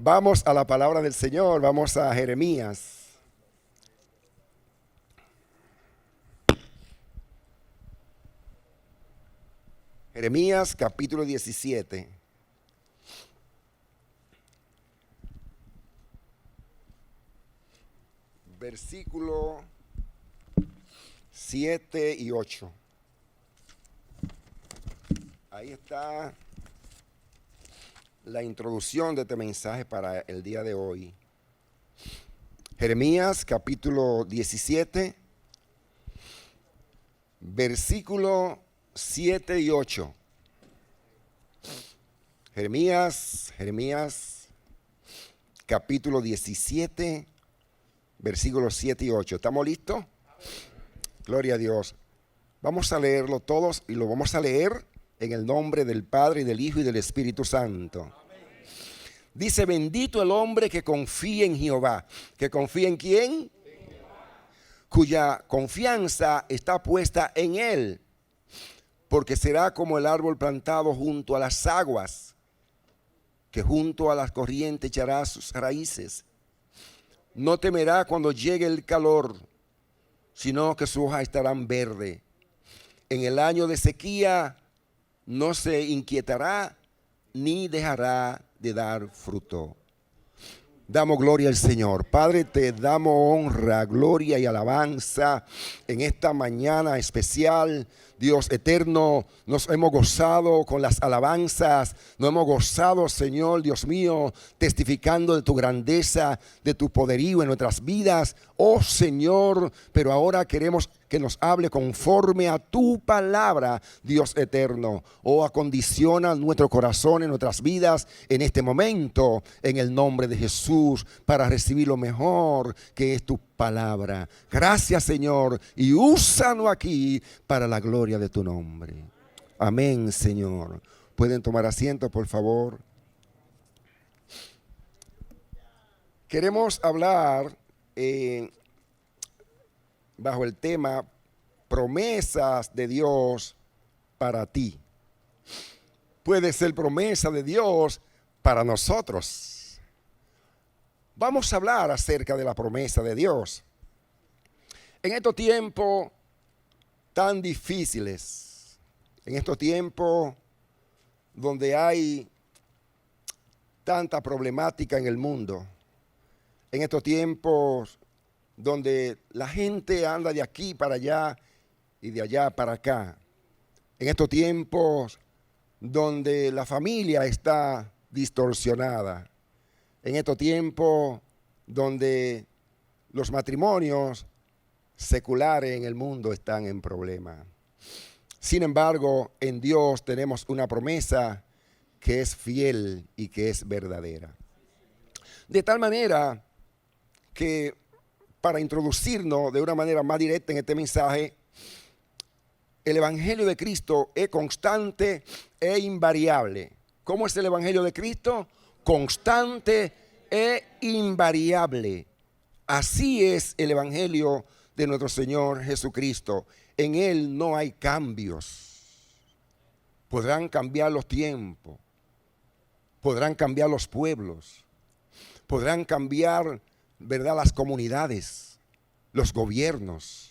Vamos a la palabra del Señor, vamos a Jeremías. Jeremías capítulo 17. Versículo 7 y 8. Ahí está la introducción de este mensaje para el día de hoy. Jeremías capítulo 17, versículo 7 y 8. Jeremías capítulo 17, versículos 7 y 8. ¿Estamos listos? Gloria a Dios. Vamos a leerlo todos y lo vamos a leer en el nombre del Padre, y del Hijo, y del Espíritu Santo. Dice: bendito el hombre que confía en Jehová. ¿Que confía en quién? Cuya confianza está puesta en Él. Porque será como el árbol plantado junto a las aguas, que junto a las corrientes echará sus raíces. No temerá cuando llegue el calor, sino que sus hojas estarán verdes. En el año de sequía no se inquietará ni dejará de dar fruto. Damos gloria al Señor. Padre, te damos honra, gloria y alabanza en esta mañana especial. Dios eterno, nos hemos gozado con las alabanzas, nos hemos gozado, Señor, Dios mío, testificando de tu grandeza, de tu poderío en nuestras vidas, oh Señor, pero ahora queremos que nos hable conforme a tu palabra, Dios eterno. Oh, acondiciona nuestro corazón en nuestras vidas en este momento, en el nombre de Jesús, para recibir lo mejor que es tu palabra. Gracias, Señor, y úsanos aquí para la gloria de tu nombre. Amén, Señor. ¿Pueden tomar asiento, por favor? Queremos hablar bajo el tema promesas de Dios para ti. Puede ser promesa de Dios para nosotros. Vamos a hablar acerca de la promesa de Dios. En estos tiempos tan difíciles, en estos tiempos donde hay tanta problemática en el mundo, en estos tiempos donde la gente anda de aquí para allá y de allá para acá, en estos tiempos donde la familia está distorsionada, en estos tiempos donde los matrimonios seculares en el mundo están en problema. Sin embargo, en Dios tenemos una promesa que es fiel y que es verdadera. De tal manera que, para introducirnos de una manera más directa en este mensaje, el Evangelio de Cristo es constante e invariable. ¿Cómo es el Evangelio de Cristo? Constante e invariable. Así es el Evangelio de nuestro Señor Jesucristo. En Él no hay cambios. Podrán cambiar los tiempos, podrán cambiar los pueblos, podrán cambiar, ¿verdad?, las comunidades, los gobiernos,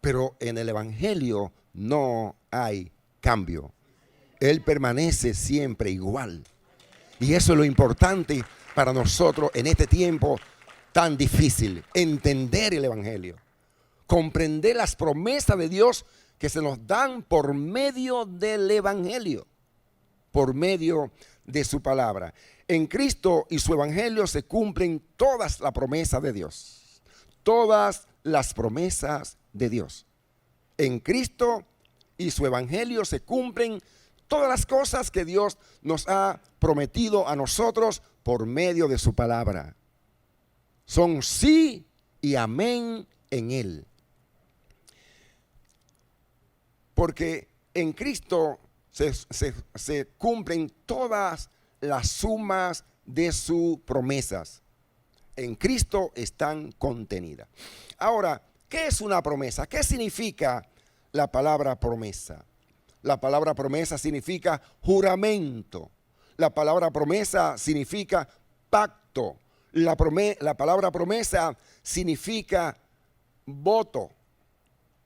pero en el Evangelio no hay cambio. Él permanece siempre igual. Y eso es lo importante para nosotros en este tiempo tan difícil, entender el Evangelio, comprender las promesas de Dios que se nos dan por medio del Evangelio, por medio de su palabra. En Cristo y su Evangelio se cumplen todas las promesas de Dios. Todas las promesas de Dios. En Cristo y su Evangelio se cumplen todas las cosas que Dios nos ha prometido a nosotros por medio de su palabra. Son sí y amén en Él. Porque en Cristo se cumplen todas las sumas de sus promesas. En Cristo están contenidas. Ahora, ¿qué es una promesa? ¿Qué significa la palabra promesa? La palabra promesa significa juramento. La palabra promesa significa pacto. La palabra promesa significa voto.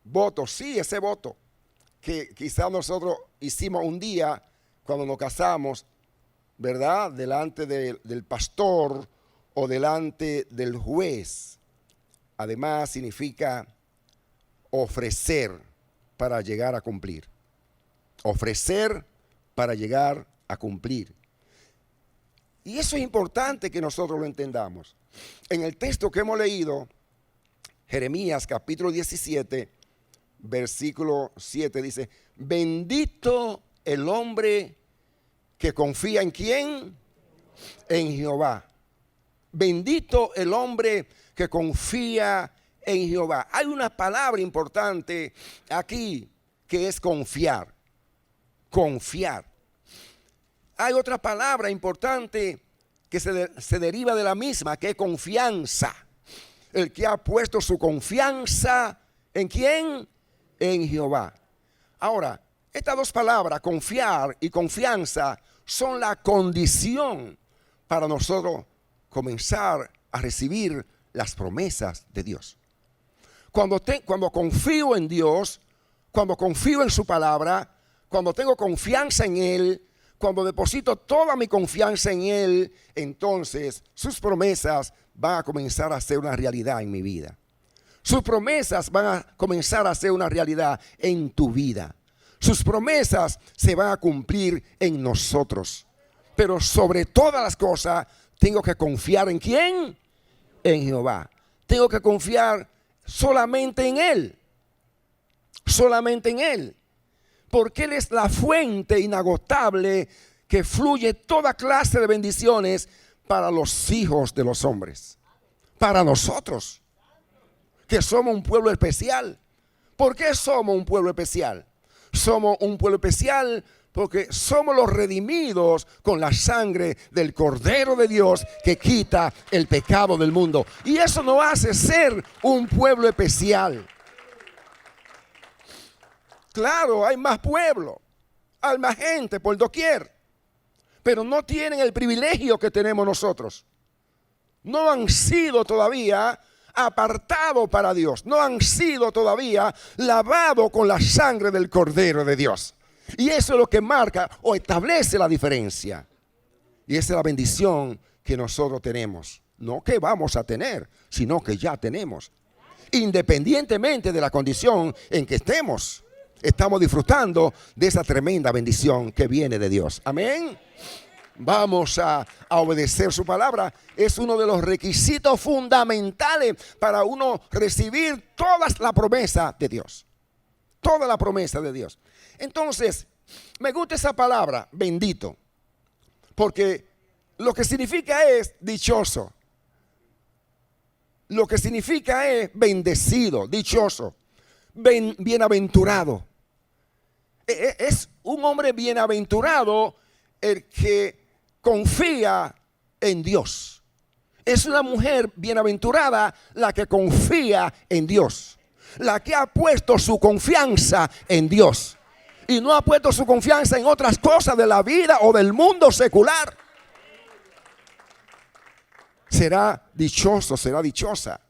Voto, sí, ese voto que quizás nosotros hicimos un día cuando nos casamos, ¿verdad? Delante del pastor o delante del juez. Además significa ofrecer para llegar a cumplir. Ofrecer para llegar a cumplir. Y eso es importante que nosotros lo entendamos. En el texto que hemos leído, Jeremías capítulo 17, versículo 7 dice: bendito el hombre que confía en ¿quién? En Jehová. Bendito el hombre que confía en Jehová. Hay una palabra importante aquí que es confiar. Confiar. Hay otra palabra importante que se deriva de la misma, que es confianza. El que ha puesto su confianza ¿en quién? En Jehová. Ahora, estas dos palabras, confiar y confianza, son la condición para nosotros comenzar a recibir las promesas de Dios. Cuando confío en Dios, cuando confío en su palabra, cuando tengo confianza en Él, cuando deposito toda mi confianza en Él, entonces sus promesas van a comenzar a ser una realidad en mi vida. Sus promesas van a comenzar a ser una realidad en tu vida. Sus promesas se van a cumplir en nosotros. Pero sobre todas las cosas, tengo que confiar ¿en quién? En Jehová. Tengo que confiar solamente en Él. Solamente en Él. Porque Él es la fuente inagotable que fluye toda clase de bendiciones para los hijos de los hombres. Para nosotros, que somos un pueblo especial. ¿Por qué somos un pueblo especial? Somos un pueblo especial porque somos los redimidos con la sangre del Cordero de Dios que quita el pecado del mundo. Y eso nos hace ser un pueblo especial. Claro, hay más pueblo, hay más gente por doquier, pero no tienen el privilegio que tenemos nosotros. No han sido todavía apartados para Dios, no han sido todavía lavados con la sangre del Cordero de Dios. Y eso es lo que marca o establece la diferencia. Y esa es la bendición que nosotros tenemos. No que vamos a tener, sino que ya tenemos. Independientemente de la condición en que estemos, estamos disfrutando de esa tremenda bendición que viene de Dios. Amén. Vamos a obedecer su palabra. Es uno de los requisitos fundamentales para uno recibir toda la promesa de Dios. Toda la promesa de Dios. Entonces, me gusta esa palabra, bendito, porque lo que significa es dichoso. Lo que significa es bendecido, dichoso, bienaventurado. Es un hombre bienaventurado el que confía en Dios. Es una mujer bienaventurada la que confía en Dios, la que ha puesto su confianza en Dios y no ha puesto su confianza en otras cosas de la vida o del mundo secular. Será dichoso, será dichosa.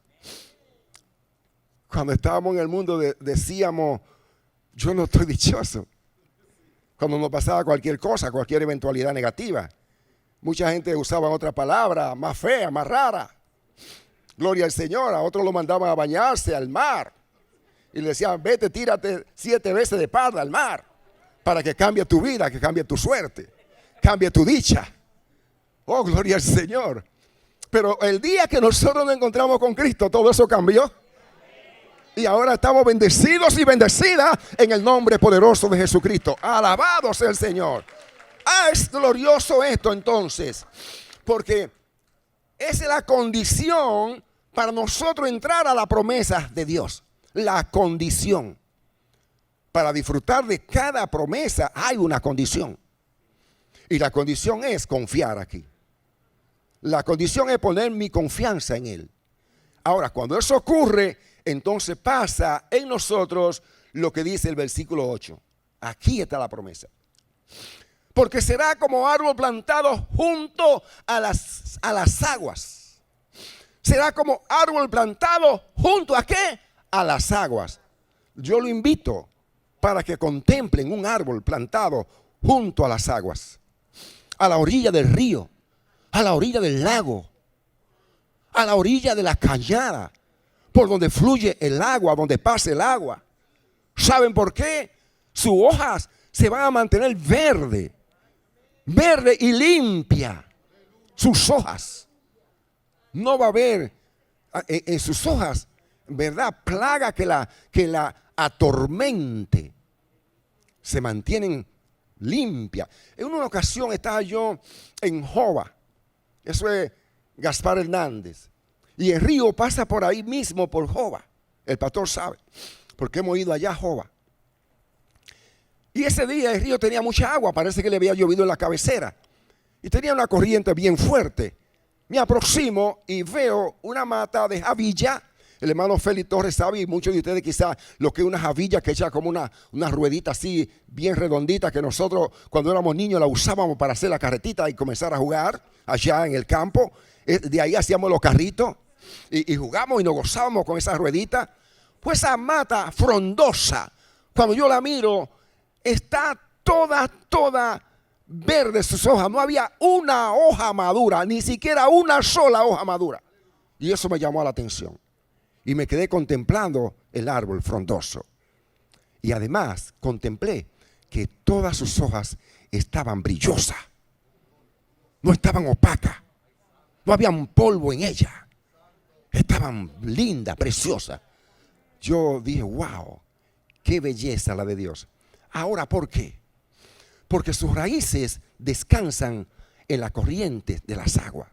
Cuando estábamos en el mundo decíamos, yo no estoy dichoso. Cuando nos pasaba cualquier cosa, cualquier eventualidad negativa. Mucha gente usaba otra palabra más fea, más rara. Gloria al Señor. A otros lo mandaban a bañarse al mar. Y le decían, vete, tírate 7 veces de espalda al mar. Para que cambie tu vida, que cambie tu suerte. Cambie tu dicha. Oh, gloria al Señor. Pero el día que nosotros nos encontramos con Cristo, todo eso cambió. Y ahora estamos bendecidos y bendecidas en el nombre poderoso de Jesucristo. Alabado sea el Señor. Es glorioso esto entonces. Porque esa es la condición para nosotros entrar a la promesa de Dios. La condición. Para disfrutar de cada promesa hay una condición. Y la condición es confiar aquí. La condición es poner mi confianza en Él. Ahora, cuando eso ocurre, entonces pasa en nosotros lo que dice el versículo 8. Aquí está la promesa. porque será como árbol plantado junto a las aguas. Será como árbol plantado junto a ¿qué? A las aguas. Yo lo invito para que contemplen un árbol plantado junto a las aguas, a la orilla del río, a la orilla del lago, a la orilla de la cañada, por donde fluye el agua, donde pasa el agua. ¿Saben por qué? Sus hojas se van a mantener verde y limpia. Sus hojas. No va a haber en sus hojas, ¿verdad?, plaga que la atormente. Se mantienen limpias. En una ocasión estaba yo en Jova. Eso es Gaspar Hernández. Y el río pasa por ahí mismo, por Jova. El pastor sabe, porque hemos ido allá a Jova. Y ese día el río tenía mucha agua, parece que le había llovido en la cabecera. Y tenía una corriente bien fuerte. Me aproximo y veo una mata de javilla. El hermano Félix Torres sabe, y muchos de ustedes quizás, lo que es una javilla que echa como una ruedita así, bien redondita, que nosotros cuando éramos niños la usábamos para hacer la carretita y comenzar a jugar allá en el campo. De ahí hacíamos los carritos y jugamos y nos gozábamos con esa ruedita. Pues esa mata frondosa, cuando yo la miro, está toda verde sus hojas. No había una hoja madura, ni siquiera una sola hoja madura. Y eso me llamó la atención. Y me quedé contemplando el árbol frondoso. Y además contemplé que todas sus hojas estaban brillosas. No estaban opacas. No había un polvo en ellas. Estaban lindas, preciosas. Yo dije, wow, qué belleza la de Dios. Ahora, ¿por qué? Porque sus raíces descansan en la corriente de las aguas.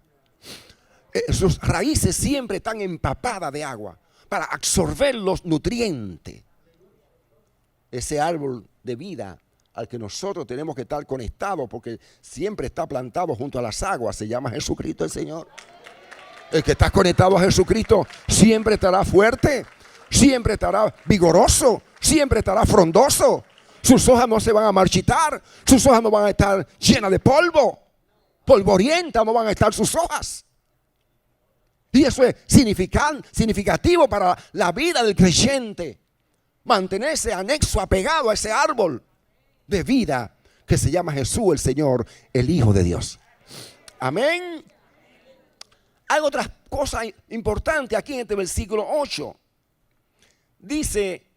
Sus raíces siempre están empapadas de agua para absorber los nutrientes. Ese árbol de vida al que nosotros tenemos que estar conectados, porque siempre está plantado junto a las aguas, se llama Jesucristo el Señor. El que está conectado a Jesucristo siempre estará fuerte, siempre estará vigoroso, siempre estará frondoso. Sus hojas no se van a marchitar, sus hojas no van a estar llenas de polvo, polvorientas no van a estar sus hojas. Y eso es significativo para la vida del creyente. Mantenerse anexo, apegado a ese árbol de vida que se llama Jesús el Señor, el Hijo de Dios. Amén. Hay otras cosas importantes aquí en este versículo 8. Dice,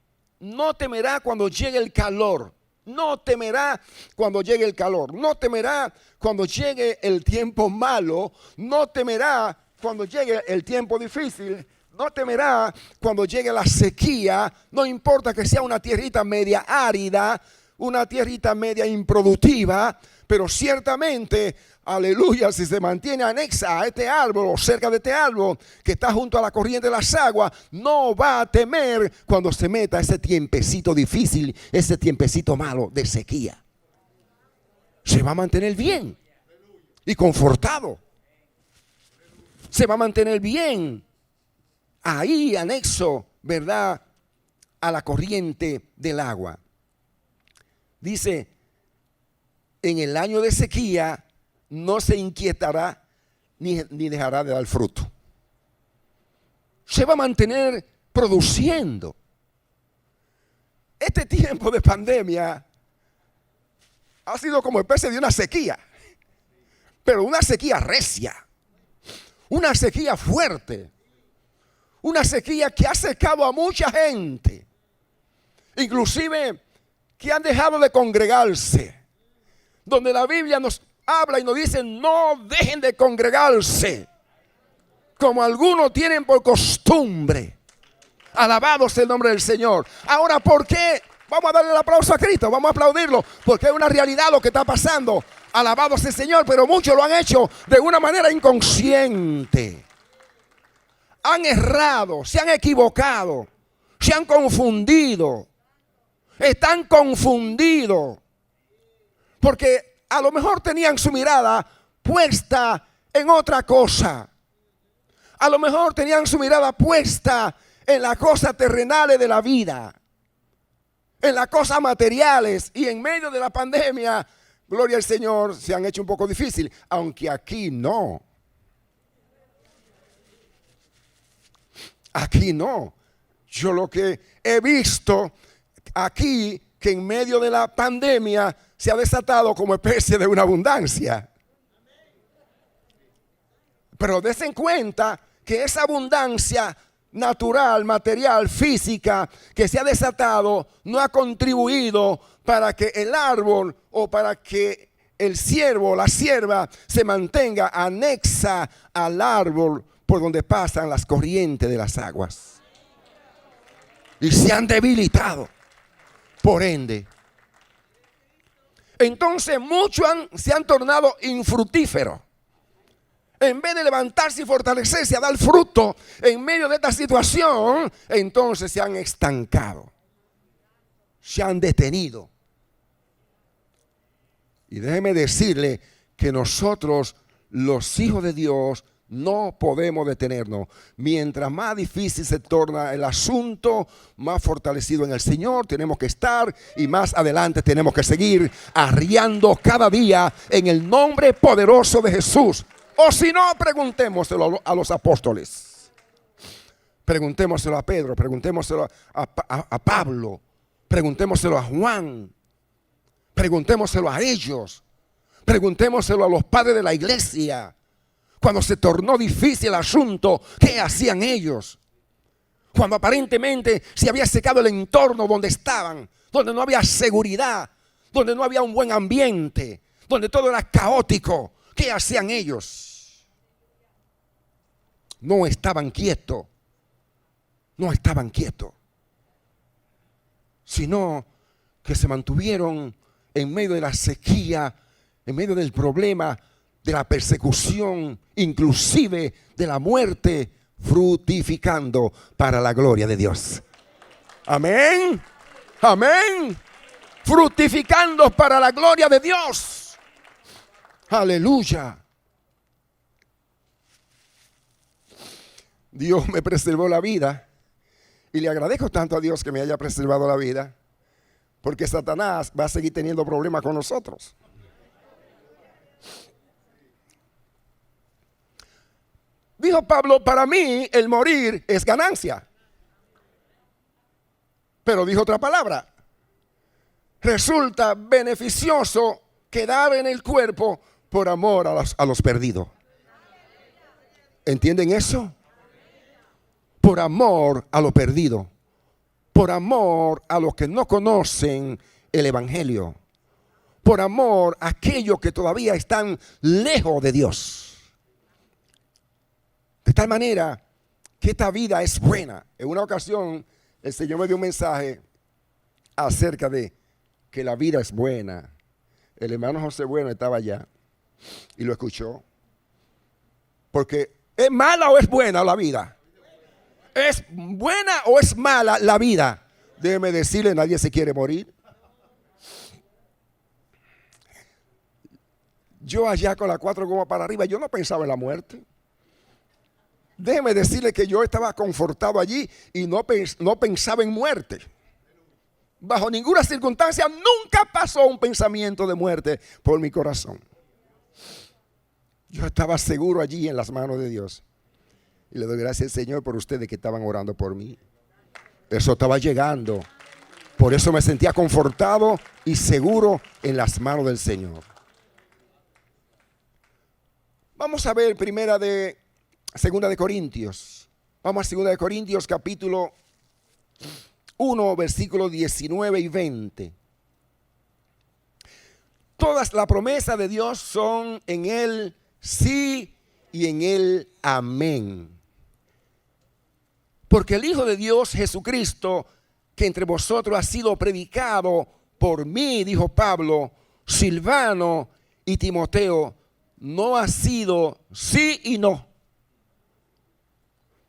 no temerá cuando llegue el calor. No temerá cuando llegue el calor. No temerá cuando llegue el tiempo malo. No temerá cuando llegue el tiempo difícil. No temerá cuando llegue la sequía. No importa que sea una tierrita media árida, una tierrita media improductiva, pero ciertamente, aleluya, si se mantiene anexa a este árbol o cerca de este árbol que está junto a la corriente de las aguas, no va a temer cuando se meta ese tiempecito difícil, ese tiempecito malo de sequía. Se va a mantener bien y confortado. Se va a mantener bien ahí anexo, ¿verdad?, a la corriente del agua. Dice, en el año de sequía no se inquietará ni dejará de dar fruto. Se va a mantener produciendo. Este tiempo de pandemia ha sido como especie de una sequía, pero una sequía recia, una sequía fuerte, una sequía que ha secado a mucha gente, inclusive que han dejado de congregarse, donde la Biblia nos habla y nos dice, no dejen de congregarse, como algunos tienen por costumbre. Alabado sea el nombre del Señor. Ahora, ¿por qué? Vamos a darle el aplauso a Cristo, vamos a aplaudirlo, porque es una realidad lo que está pasando. Alabado sea el Señor, pero muchos lo han hecho de una manera inconsciente. Han errado, se han equivocado, se han confundido. Están confundidos porque a lo mejor tenían su mirada puesta en otra cosa. A lo mejor tenían su mirada puesta en las cosas terrenales de la vida, en las cosas materiales, y en medio de la pandemia gloria al Señor, se han hecho un poco difícil, aunque aquí no. Aquí no. Yo lo que he visto aquí, que en medio de la pandemia se ha desatado como especie de una abundancia. Pero desen cuenta que esa abundancia natural, material, física que se ha desatado no ha contribuido para que el árbol o para que el ciervo o la cierva se mantenga anexa al árbol por donde pasan las corrientes de las aguas. Y se han debilitado. Por ende, entonces muchos se han tornado infructíferos. En vez de levantarse y fortalecerse a dar fruto en medio de esta situación, entonces se han estancado, se han detenido. Y déjeme decirle que nosotros, los hijos de Dios, no podemos detenernos. Mientras más difícil se torna el asunto, más fortalecido en el Señor tenemos que estar y más adelante tenemos que seguir arriando cada día en el nombre poderoso de Jesús. O si no, preguntémoselo a los apóstoles. Preguntémoselo a Pedro, preguntémoselo a Pablo, preguntémoselo a Juan, preguntémoselo a ellos, preguntémoselo a los padres de la iglesia. Cuando se tornó difícil el asunto, ¿qué hacían ellos? Cuando aparentemente se había secado el entorno donde estaban, donde no había seguridad, donde no había un buen ambiente, donde todo era caótico, ¿qué hacían ellos? No estaban quietos, sino que se mantuvieron en medio de la sequía, en medio del problema, de la persecución, inclusive de la muerte, fructificando para la gloria de Dios. Amén, amén, fructificando para la gloria de Dios. Aleluya. Dios me preservó la vida y le agradezco tanto a Dios que me haya preservado la vida, porque Satanás va a seguir teniendo problemas con nosotros. Dijo Pablo, para mí el morir es ganancia. Pero dijo otra palabra, resulta beneficioso quedar en el cuerpo por amor a los perdidos. ¿Entienden eso? Por amor a lo perdido, por amor a los que no conocen el evangelio, por amor a aquellos que todavía están lejos de Dios. De tal manera que esta vida es buena. En una ocasión el Señor me dio un mensaje acerca de que la vida es buena. El hermano José Bueno estaba allá y lo escuchó. Porque ¿es mala o es buena la vida? ¿Es buena o es mala la vida? Déjeme decirle, nadie se quiere morir. Yo allá con las 4 gomas para arriba, yo no pensaba en la muerte. Déjeme decirle que yo estaba confortado allí y no pensaba en muerte. Bajo ninguna circunstancia nunca pasó un pensamiento de muerte por mi corazón. Yo estaba seguro allí en las manos de Dios. Y le doy gracias al Señor por ustedes que estaban orando por mí. Eso estaba llegando. Por eso me sentía confortado y seguro en las manos del Señor. Vamos a ver Segunda de Corintios. Vamos a Segunda de Corintios capítulo 1, versículos 19 y 20. Todas las promesas de Dios son en Él sí y en Él amén. Porque el Hijo de Dios, Jesucristo, que entre vosotros ha sido predicado por mí, dijo Pablo, Silvano y Timoteo, no ha sido sí y no,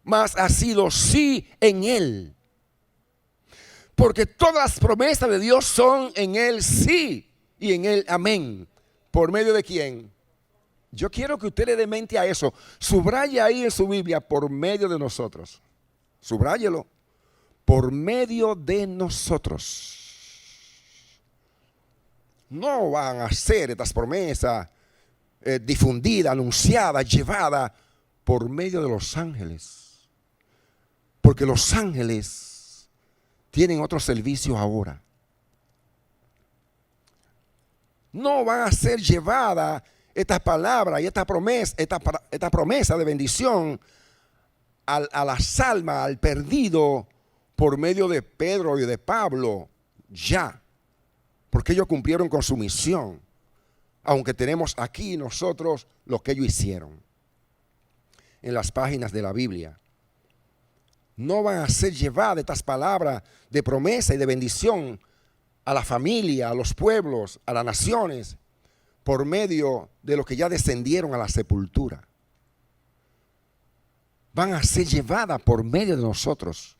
mas ha sido sí en Él. Porque todas las promesas de Dios son en Él sí y en Él amén. ¿Por medio de quién? Yo quiero que usted le dé mente a eso. Subraya ahí en su Biblia, por medio de nosotros. Subráyelo. Por medio de nosotros. no van a ser estas promesas difundidas, anunciadas, llevadas por medio de los ángeles. Porque los ángeles tienen otro servicio ahora. No van a ser llevadas estas palabras y esta promesa de bendición a las almas, al perdido, por medio de Pedro y de Pablo, ya. Porque ellos cumplieron con su misión. Aunque tenemos aquí nosotros lo que ellos hicieron. En las páginas de la Biblia. No van a ser llevadas estas palabras de promesa y de bendición a la familia, a los pueblos, a las naciones, por medio de los que ya descendieron a la sepultura. Van a ser llevadas por medio de nosotros.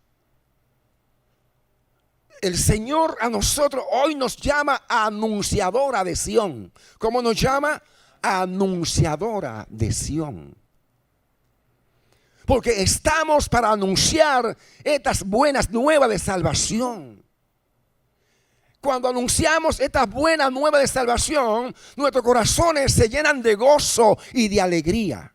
El Señor a nosotros hoy nos llama anunciadora de Sión. ¿Cómo nos llama? Anunciadora de Sión. Porque estamos para anunciar estas buenas nuevas de salvación. Cuando anunciamos estas buenas nuevas de salvación, nuestros corazones se llenan de gozo y de alegría.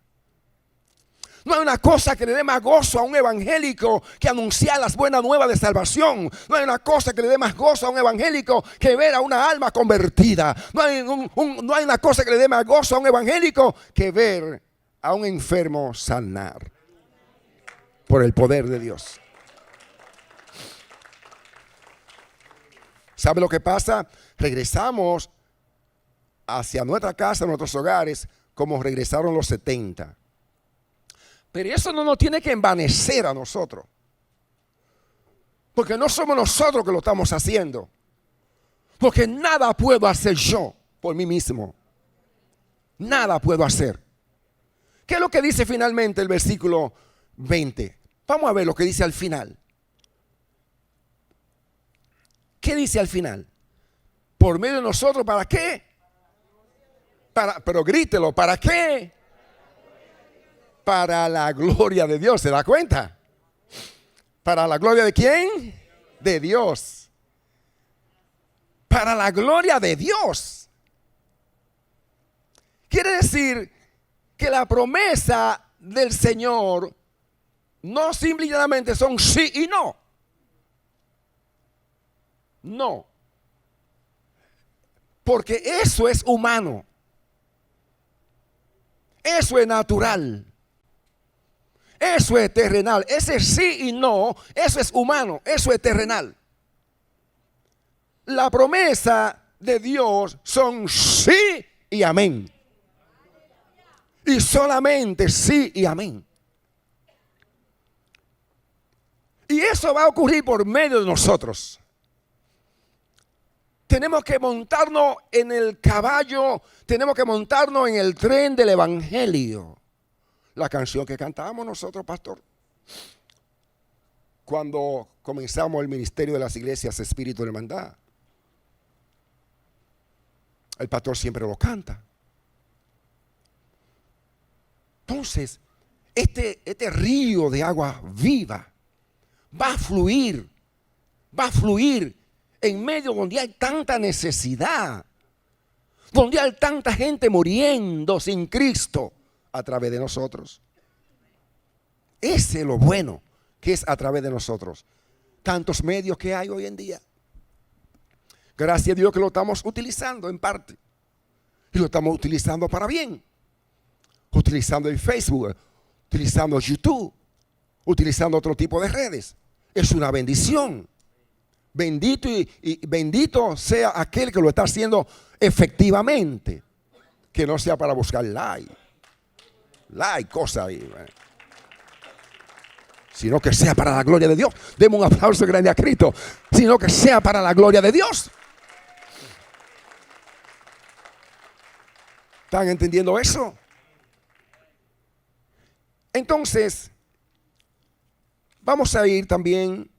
No hay una cosa que le dé más gozo a un evangélico que anunciar las buenas nuevas de salvación. No hay una cosa que le dé más gozo a un evangélico que ver a una alma convertida. No hay una cosa que le dé más gozo a un evangélico que ver a un enfermo sanar por el poder de Dios. ¿Sabe lo que pasa? Regresamos hacia nuestra casa, nuestros hogares, como regresaron los 70. Pero eso no nos tiene que envanecer a nosotros. Porque no somos nosotros que lo estamos haciendo. Porque nada puedo hacer yo por mí mismo. Nada puedo hacer. ¿Qué es lo que dice finalmente el versículo 20? Vamos a ver lo que dice al final. ¿Qué dice al final? Por medio de nosotros, ¿para qué? Pero grítelo, ¿para qué? Para la gloria de Dios, ¿se da cuenta? ¿Para la gloria de quién? De Dios. Para la gloria de Dios. Quiere decir que la promesa del Señor no simplemente son sí y no. No. Porque eso es humano. Eso es natural. Eso es terrenal. Ese sí y no, eso es humano, eso es terrenal. La promesa de Dios son sí y amén. Y solamente sí y amén. Y eso va a ocurrir por medio de nosotros. Tenemos que montarnos en el caballo, tenemos que montarnos en el tren del evangelio. La canción que cantábamos nosotros, pastor, cuando comenzamos el ministerio de las iglesias Espíritu de Hermandad. El pastor siempre lo canta. Entonces, este río de agua viva va a fluir en medio donde hay tanta necesidad, donde hay tanta gente muriendo sin Cristo a través de nosotros. Ese es lo bueno que es a través de nosotros. Tantos medios que hay hoy en día. Gracias a Dios que lo estamos utilizando en parte. Y lo estamos utilizando para bien. Utilizando el Facebook, utilizando YouTube, utilizando otro tipo de redes. Es una bendición. Bendito y bendito sea aquel que lo está haciendo efectivamente. Que no sea para buscar like, cosas ahí. Sino que sea para la gloria de Dios. Demos un aplauso grande a Cristo. Sino que sea para la gloria de Dios. ¿Están entendiendo eso? Entonces, vamos a ir también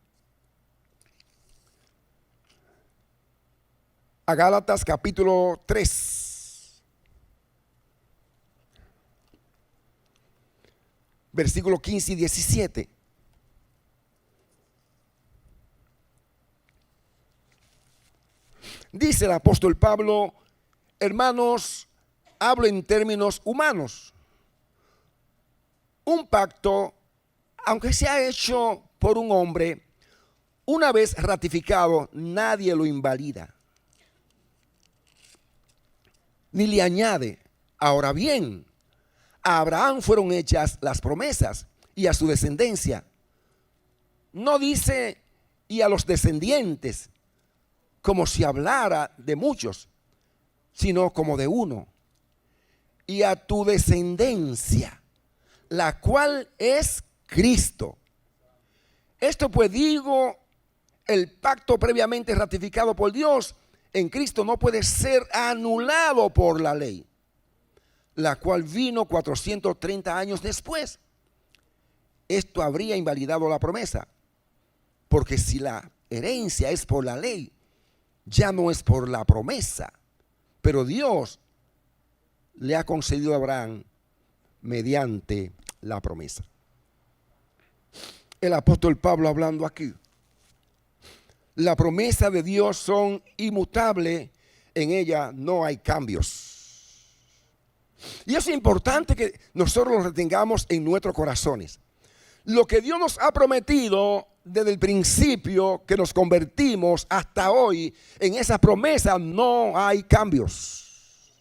a Gálatas capítulo 3, versículo 15 y 17. Dice el apóstol Pablo: hermanos, hablo en términos humanos. Un pacto, aunque sea hecho por un hombre, una vez ratificado, nadie lo invalida ni le añade. Ahora bien, a Abraham fueron hechas las promesas y a su descendencia. No dice y a los descendientes, como si hablara de muchos, sino como de uno. Y a tu descendencia, la cual es Cristo. Esto pues digo, el pacto previamente ratificado por Dios en Cristo no puede ser anulado por la ley, la cual vino 430 años después. Esto habría invalidado la promesa, porque si la herencia es por la ley, ya no es por la promesa, pero Dios le ha concedido a Abraham mediante la promesa. El apóstol Pablo hablando aquí: la promesa de Dios son inmutables, en ella no hay cambios. Y es importante que nosotros lo retengamos en nuestros corazones. Lo que Dios nos ha prometido desde el principio que nos convertimos hasta hoy, en esa promesa no hay cambios.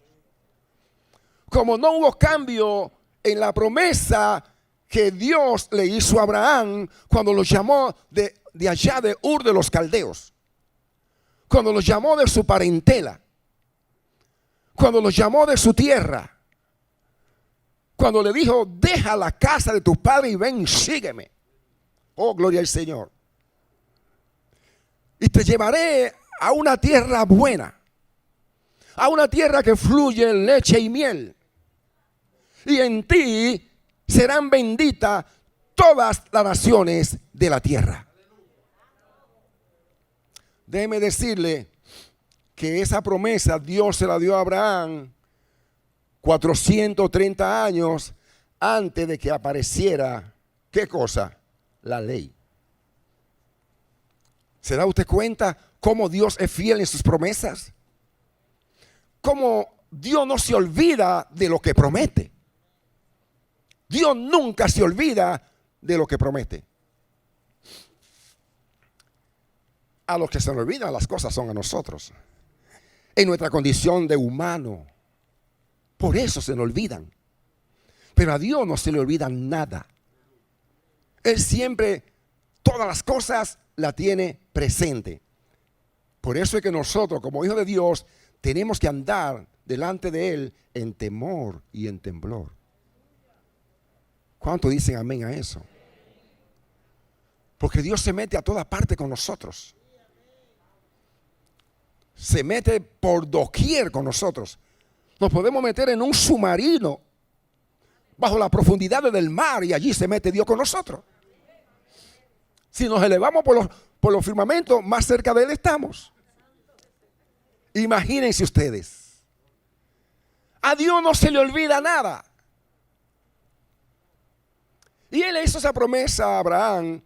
Como no hubo cambio en la promesa que Dios le hizo a Abraham cuando lo llamó de allá de Ur de los Caldeos, cuando lo llamó de su parentela, cuando lo llamó de su tierra, cuando le dijo: deja la casa de tus padres y ven, sígueme. Oh, gloria al Señor. Y te llevaré a una tierra buena, a una tierra que fluye leche y miel, y en ti serán benditas todas las naciones de la tierra. Déjeme decirle que esa promesa Dios se la dio a Abraham 430 años antes de que apareciera, ¿qué cosa? La ley. ¿Se da usted cuenta cómo Dios es fiel en sus promesas? Cómo Dios no se olvida de lo que promete. Dios nunca se olvida de lo que promete. A los que se nos olvidan las cosas son a nosotros, en nuestra condición de humano. Por eso se nos olvidan. Pero a Dios no se le olvida nada. Él siempre, todas las cosas la tiene presente. Por eso es que nosotros, como hijos de Dios, tenemos que andar delante de Él en temor y en temblor. ¿Cuánto dicen amén a eso? Porque Dios se mete a toda parte con nosotros. Se mete por doquier con nosotros. Nos podemos meter en un submarino bajo la profundidad del mar y allí se mete Dios con nosotros. Si nos elevamos por los firmamentos, más cerca de Él estamos. Imagínense ustedes. A Dios no se le olvida nada. Y Él hizo esa promesa a Abraham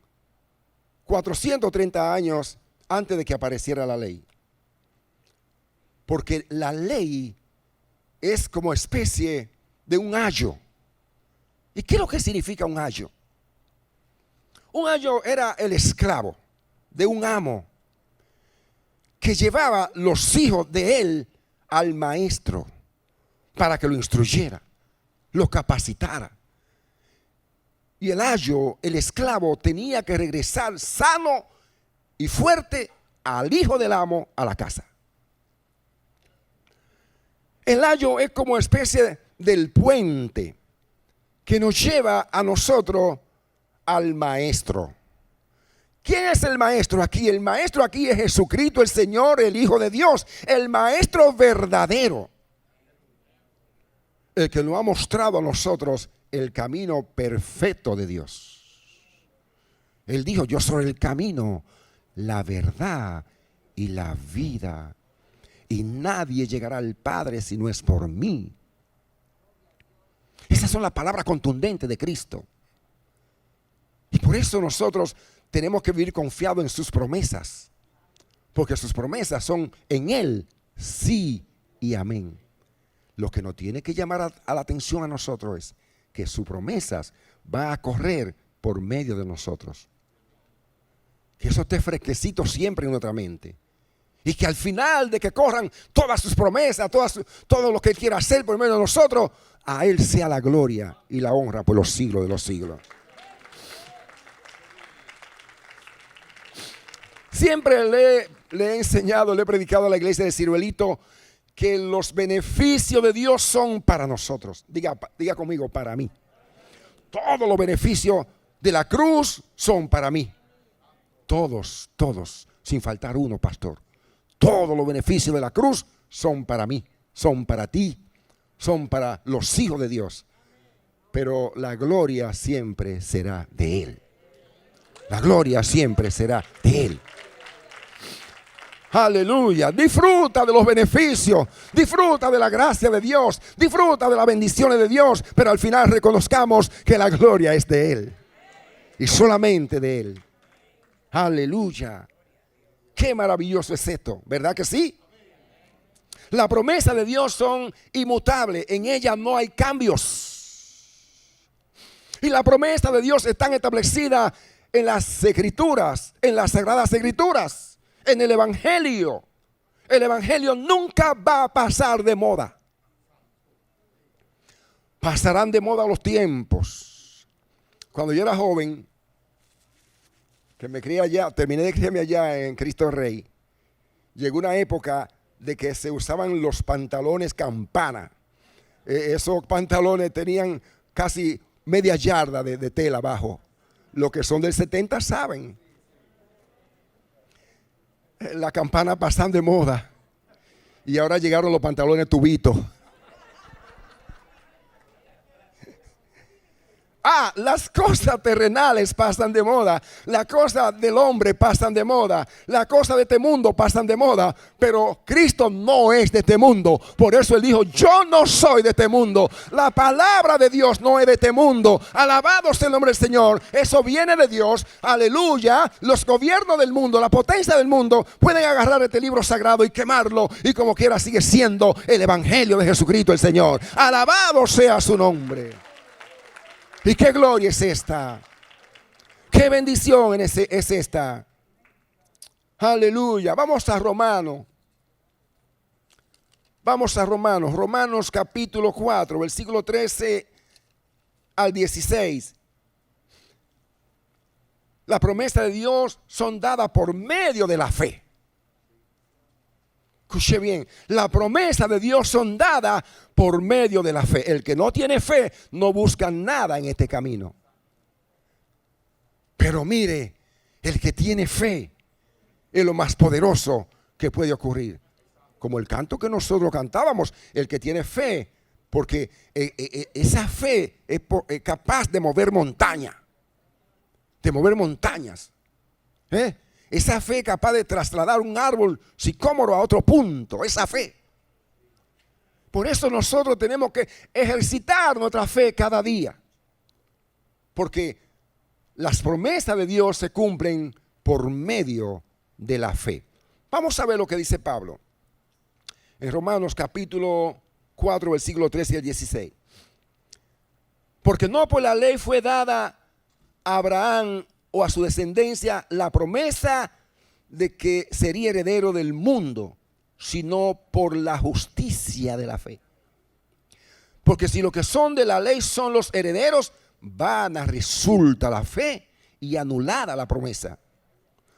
430 años antes de que apareciera la ley. Porque la ley es como especie de un ayo. ¿Y qué es lo que significa un ayo? Un ayo era el esclavo de un amo que llevaba los hijos de él al maestro para que lo instruyera, lo capacitara. Y el ayo, el esclavo, tenía que regresar sano y fuerte al hijo del amo a la casa. El ayo es como especie del puente que nos lleva a nosotros al maestro. ¿Quién es el maestro aquí? El maestro aquí es Jesucristo, el Señor, el Hijo de Dios, el maestro verdadero, el que nos ha mostrado a nosotros el camino perfecto de Dios. Él dijo: yo soy el camino, la verdad y la vida, y nadie llegará al Padre si no es por mí. Esas son las palabras contundentes de Cristo. Y por eso nosotros tenemos que vivir confiados en sus promesas, porque sus promesas son en Él, sí y amén. Lo que nos tiene que llamar a la atención a nosotros es que sus promesas van a correr por medio de nosotros. Que eso esté fresquecito siempre en nuestra mente. Y que al final de que corran todas sus promesas, todo lo que Él quiera hacer por medio de nosotros, a Él sea la gloria y la honra por los siglos de los siglos. Siempre le he enseñado, le he predicado a la iglesia de Ciruelito que los beneficios de Dios son para nosotros. Diga conmigo, para mí. Todos los beneficios de la cruz son para mí. Todos, sin faltar uno, pastor. Todos los beneficios de la cruz son para mí, son para ti, son para los hijos de Dios. Pero la gloria siempre será de Él. La gloria siempre será de Él. Aleluya. Disfruta de los beneficios, disfruta de la gracia de Dios, disfruta de las bendiciones de Dios, pero al final reconozcamos que la gloria es de Él y solamente de Él. Aleluya. Qué maravilloso es esto, ¿verdad que sí? Las promesas de Dios son inmutables, en ellas no hay cambios. Y las promesas de Dios están establecidas en las Escrituras, en las Sagradas Escrituras, en el Evangelio. El Evangelio nunca va a pasar de moda. Pasarán de moda los tiempos. Cuando yo era joven, que me crié allá, terminé de criarme allá en Cristo Rey, llegó una época de que se usaban los pantalones campana. Esos pantalones tenían casi media yarda de tela abajo. Los que son del 70 saben. La campana pasan de moda. Y ahora llegaron los pantalones tubitos. Las cosas terrenales pasan de moda, las cosas del hombre pasan de moda, las cosas de este mundo pasan de moda, pero Cristo no es de este mundo. Por eso Él dijo, yo no soy de este mundo. La palabra de Dios no es de este mundo. Alabado sea el nombre del Señor. Eso viene de Dios. Aleluya. Los gobiernos del mundo, la potencia del mundo pueden agarrar este libro sagrado y quemarlo, y como quiera sigue siendo el evangelio de Jesucristo el Señor. Alabado sea su nombre. ¿Y qué gloria es esta? ¿Qué bendición es esta? Aleluya. Vamos a Romanos. Romanos capítulo 4, versículo 13 al 16. Las promesas de Dios son dadas por medio de la fe. Escuche bien, las promesas de Dios son dadas por medio de la fe. El que no tiene fe no busca nada en este camino. Pero mire, el que tiene fe es lo más poderoso que puede ocurrir. Como el canto que nosotros cantábamos, el que tiene fe, porque esa fe es capaz de mover montañas. Esa fe es capaz de trasladar un árbol sicómoro a otro punto. Esa fe. Por eso nosotros tenemos que ejercitar nuestra fe cada día. Porque las promesas de Dios se cumplen por medio de la fe. Vamos a ver lo que dice Pablo. En Romanos capítulo 4, versículo 13 al 16. Porque no por la ley fue dada a Abraham o a su descendencia la promesa de que sería heredero del mundo, sino por la justicia de la fe. Porque si los que son de la ley son los herederos, vana resulta la fe y anulada la promesa.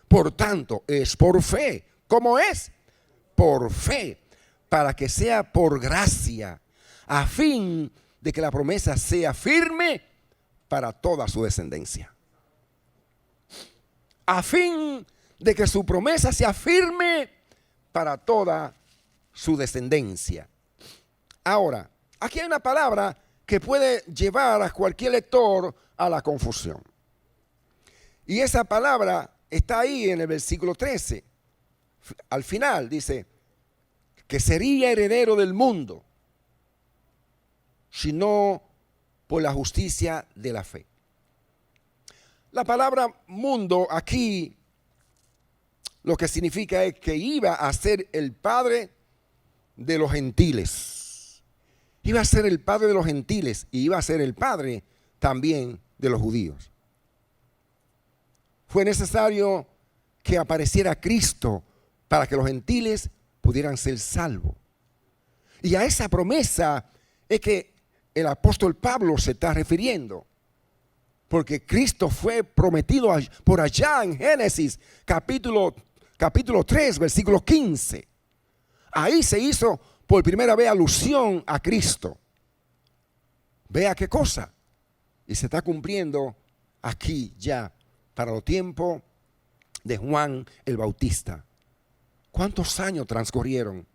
Por tanto, es por fe. ¿Cómo es? Por fe, para que sea por gracia, a fin de que la promesa sea firme para toda su descendencia. A fin de que su promesa sea firme para toda su descendencia. Ahora, aquí hay una palabra que puede llevar a cualquier lector a la confusión. Y esa palabra está ahí en el versículo 13. Al final dice que sería heredero del mundo, sino por la justicia de la fe. La palabra mundo aquí lo que significa es que iba a ser el padre de los gentiles. Iba a ser el padre de los gentiles y iba a ser el padre también de los judíos. Fue necesario que apareciera Cristo para que los gentiles pudieran ser salvos. Y a esa promesa es que el apóstol Pablo se está refiriendo. Porque Cristo fue prometido por allá en Génesis capítulo 3, versículo 15. Ahí se hizo por primera vez alusión a Cristo. Vea qué cosa. Y se está cumpliendo aquí ya para los tiempos de Juan el Bautista. ¿Cuántos años transcurrieron?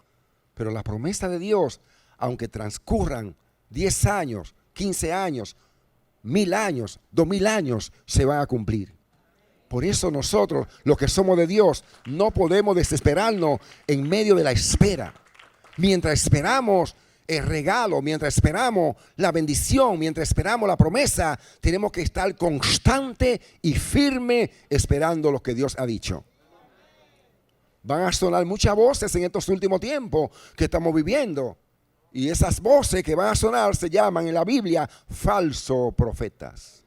Pero la promesa de Dios, aunque transcurran 10 años, 15 años, 1000 años, 2000 años, se van a cumplir. Por eso nosotros, los que somos de Dios, no podemos desesperarnos en medio de la espera. Mientras esperamos el regalo, mientras esperamos la bendición, mientras esperamos la promesa, tenemos que estar constante y firme esperando lo que Dios ha dicho. Van a sonar muchas voces en estos últimos tiempos que estamos viviendo. Y esas voces que van a sonar se llaman en la Biblia falsos profetas.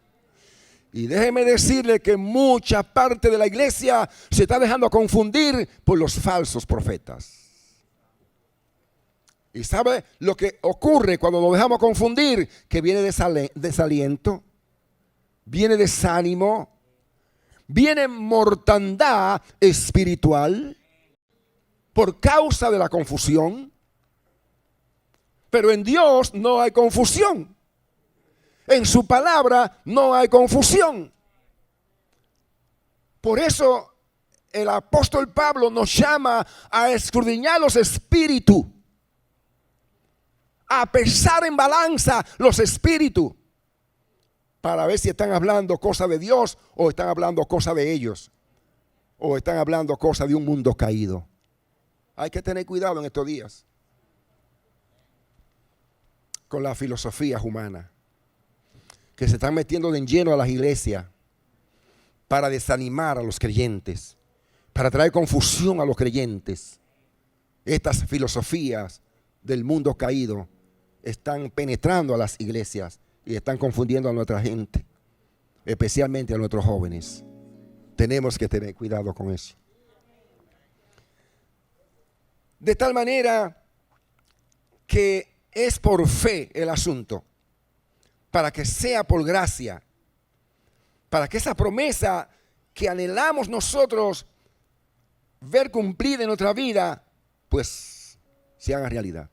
Y déjeme decirle que mucha parte de la iglesia se está dejando confundir por los falsos profetas. ¿Y sabe lo que ocurre cuando nos dejamos confundir? Que viene desaliento, viene desánimo, viene mortandad espiritual por causa de la confusión. Pero en Dios no hay confusión. En su palabra no hay confusión. Por eso el apóstol Pablo nos llama a escudriñar los espíritus, a pesar en balanza los espíritus, para ver si están hablando cosas de Dios o están hablando cosas de ellos, o están hablando cosas de un mundo caído. Hay que tener cuidado en estos días con las filosofías humanas que se están metiendo de lleno a las iglesias para desanimar a los creyentes, para traer confusión a los creyentes. Estas filosofías del mundo caído están penetrando a las iglesias y están confundiendo a nuestra gente, especialmente a nuestros jóvenes. Tenemos que tener cuidado con eso. De tal manera que es por fe el asunto, para que sea por gracia, para que esa promesa que anhelamos nosotros ver cumplida en nuestra vida, pues se haga realidad.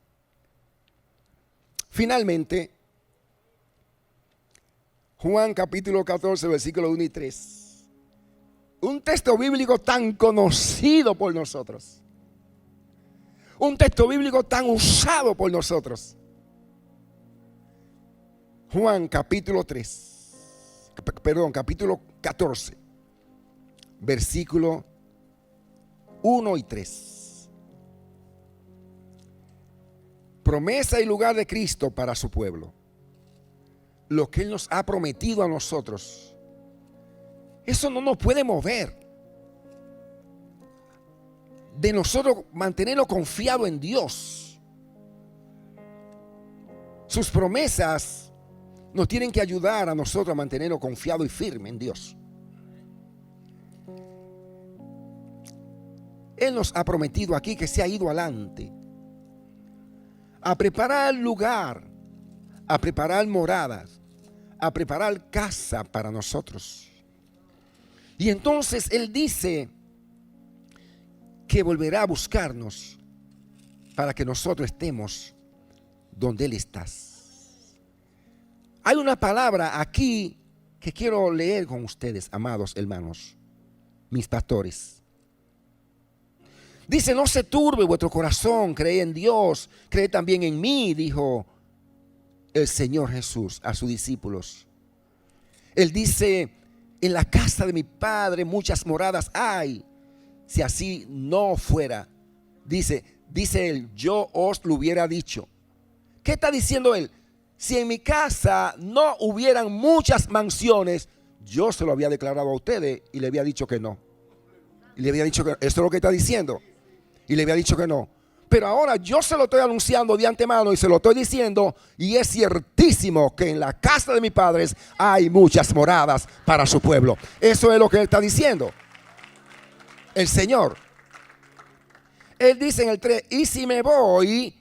Finalmente, Juan capítulo 14, versículo 1 y 3. Un texto bíblico tan conocido por nosotros. Un texto bíblico tan usado por nosotros. Juan capítulo 14, versículo 1 y 3. Promesa y lugar de Cristo para su pueblo. Lo que Él nos ha prometido a nosotros, eso no nos puede mover de nosotros mantenerlo confiado en Dios. Sus promesas nos tienen que ayudar a nosotros a mantenernos confiado y firme en Dios. Él nos ha prometido aquí que se ha ido adelante a preparar lugar, a preparar moradas, a preparar casa para nosotros. Y entonces Él dice que volverá a buscarnos para que nosotros estemos donde Él está. Hay una palabra aquí que quiero leer con ustedes, amados hermanos, mis pastores. Dice: no se turbe vuestro corazón, creed en Dios, creed también en mí, dijo el Señor Jesús a sus discípulos. Él dice: en la casa de mi Padre muchas moradas hay. Si así no fuera, dice Él, yo os lo hubiera dicho. ¿Qué está diciendo Él? Si en mi casa no hubieran muchas mansiones, yo se lo había declarado a ustedes y le había dicho que no. Y le había dicho que esto es lo que está diciendo. Y le había dicho que no. Pero ahora yo se lo estoy anunciando de antemano y se lo estoy diciendo. Y es ciertísimo que en la casa de mis padres hay muchas moradas para su pueblo. Eso es lo que él está diciendo. El Señor. Él dice en el 3, y si me voy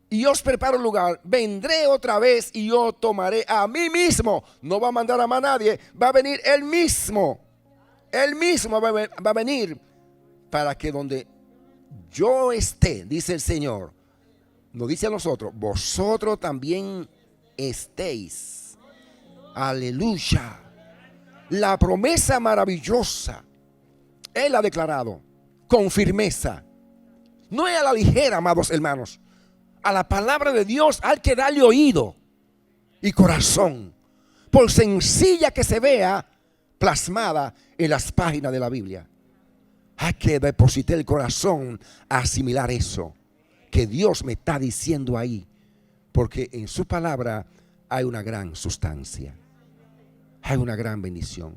y os preparo un lugar, vendré otra vez y yo tomaré a mí mismo. No va a mandar a más nadie, va a venir él mismo. Él mismo va a venir para que donde yo esté, dice el Señor, nos dice a nosotros, vosotros también estéis. Aleluya. La promesa maravillosa, Él ha declarado con firmeza. No es a la ligera, amados hermanos. A la palabra de Dios hay que darle oído y corazón, por sencilla que se vea plasmada en las páginas de la Biblia. Hay que depositar el corazón a asimilar eso que Dios me está diciendo ahí, porque en su palabra hay una gran sustancia, hay una gran bendición,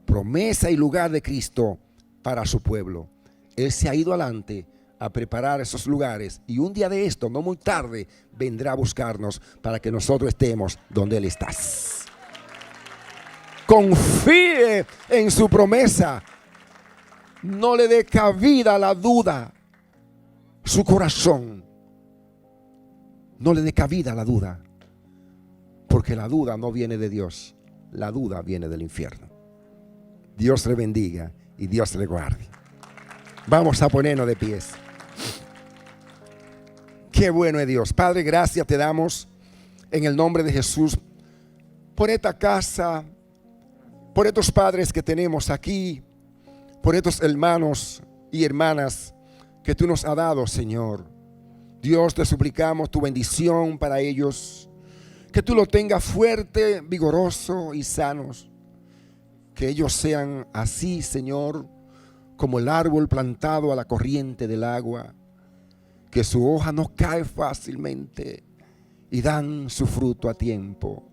promesa y lugar de Cristo para su pueblo. Él se ha ido adelante a preparar esos lugares y un día de esto, no muy tarde, vendrá a buscarnos para que nosotros estemos donde Él está. Confíe en su promesa. No le dé cabida a la duda. Su corazón. No le dé cabida a la duda. Porque la duda no viene de Dios. La duda viene del infierno. Dios le bendiga y Dios le guarde. Vamos a ponernos de pies. Qué bueno es Dios. Padre, gracias te damos en el nombre de Jesús por esta casa, por estos padres que tenemos aquí, por estos hermanos y hermanas que tú nos has dado, Señor. Dios, te suplicamos tu bendición para ellos, que tú lo tengas fuerte, vigoroso y sanos, que ellos sean así, Señor, como el árbol plantado a la corriente del agua, que su hoja no cae fácilmente y dan su fruto a tiempo.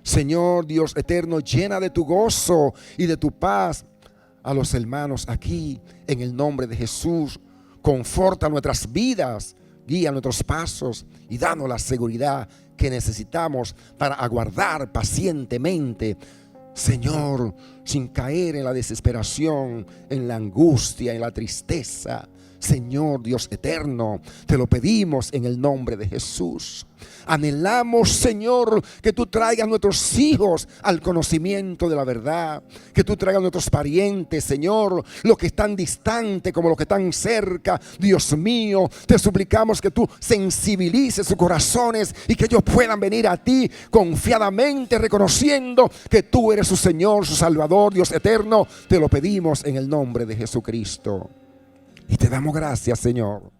Señor Dios eterno, llena de tu gozo y de tu paz a los hermanos aquí en el nombre de Jesús. Conforta nuestras vidas, guía nuestros pasos y danos la seguridad que necesitamos para aguardar pacientemente, Señor, sin caer en la desesperación, en la angustia, en la tristeza. Señor Dios eterno, te lo pedimos en el nombre de Jesús. Anhelamos, Señor, que tú traigas a nuestros hijos al conocimiento de la verdad, que tú traigas a nuestros parientes, Señor, los que están distantes como los que están cerca. Dios mío, te suplicamos que tú sensibilices sus corazones y que ellos puedan venir a ti confiadamente, reconociendo que tú eres su Señor, su Salvador, Dios eterno. Te lo pedimos en el nombre de Jesucristo. Y te damos gracias, Señor.